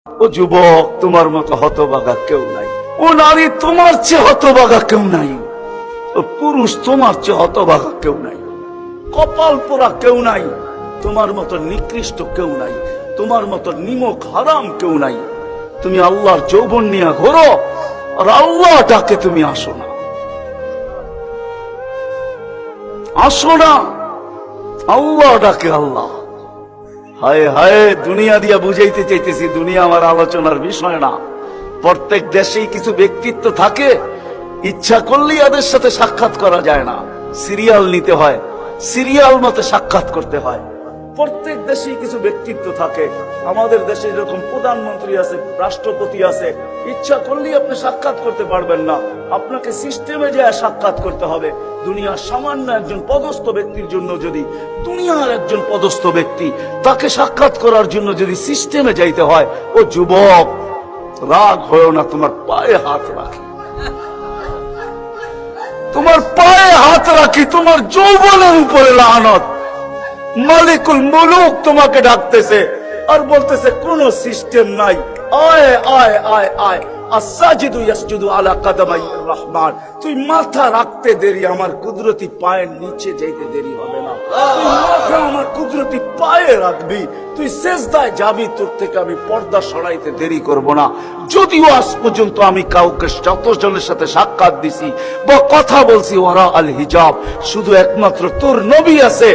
ও যুবক, তোমার মতো হতভাগা কেউ নাই। ও নারী, তোমার চেয়ে হতভাগা কেউ নাই। ও পুরুষ, তোমার চেয়ে হতভাগা কেউ নাই। কপাল পোড়া কেউ নাই। তোমার মতো নিকৃষ্ট কেউ নাই। তোমার মতো নিমক হারাম কেউ নাই। তুমি আল্লাহর যৌবন নিয়ে ঘোরো, আর আল্লাহ ডাকে তুমি আসো না, আসো না। আল্লাহ ডাকে আল্লাহ। হায় হায়, দুনিয়া দিয়া বুঝাইতে চাইতেছি, দুনিয়া আমার আলোচনার বিষয় না। প্রত্যেক দেশেই কিছু ব্যক্তিত্ব থাকে, ইচ্ছা করলেই এদের সাথে সাক্ষাৎ করা যায় না, সিরিয়াল নিতে হয়, সিরিয়াল মতে সাক্ষাৎ করতে হয়। প্রত্যেক দেশেই কিছু ব্যক্তিত্ব থাকে। আমাদের দেশে যেরকম প্রধানমন্ত্রী আছে, রাষ্ট্রপতি আছে, ইচ্ছা করলেই আপনি সাক্ষাৎ করতে পারবেন না, আপনাকে সিস্টেমে যায় সাক্ষাৎ করতে হবে। দুনিয়ার সামান্য একজন পদস্থ ব্যক্তির জন্য, যদি দুনিয়ার একজন পদস্থ ব্যক্তি, তাকে সাক্ষাৎ করার জন্য যদি সিস্টেমে যাইতে হয়, ও যুবক, রাগ হয়েও না, তোমার পায়ে হাত রাখি, তোমার পায়ে হাত রাখি, তোমার যৌবনের উপরে লানত। মালিকুল মুলুক তোমাকে ডাকতেছে আর বলতেছে কোন সিস্টেম নাই, আয় আয় আয় আয়। আসাজিদু ইয়াসজুদু আলা কাদামাইর রহমান। তুই মাথা রাখতে দেরি, আমার কুদরতি পায়ের নিচে যাইতে দেরি হবে না। তুই মাথা আমার কুদরতি পায়ে রাখবি, তুই সিজদায় যাবি, তোর থেকে আমি পর্দা সরাইতে দেরি করব না। যদিও আজ পর্যন্ত আমি কাউকে যতজনের সাথে সাক্ষাৎ দিছি বা কথা বলছি ওরা আল হিজাব, শুধু একমাত্র তোর নবী আছে,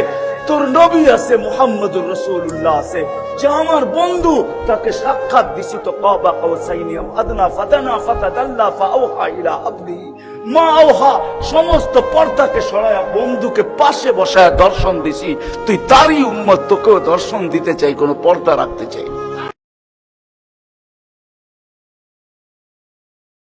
তোর নবী আছে, মুহাম্মদুর রাসূলুল্লাহ আছে, যে আমার বন্ধু, তাকে সাক্ষাৎ দিছি তো কাবা কাউসাইনি আদনা ফাদানা ফাতাদাল্লা ফাআওহা ইলা আবদিহি মা আওহা। সমস্ত পর্দাকে সরায়া বন্ধুকে পাশে বসায়া দর্শন দিছি। তুই তারই উম্মত, তোকেও দর্শন দিতে চাই, কোনো পর্দা রাখতে চাই।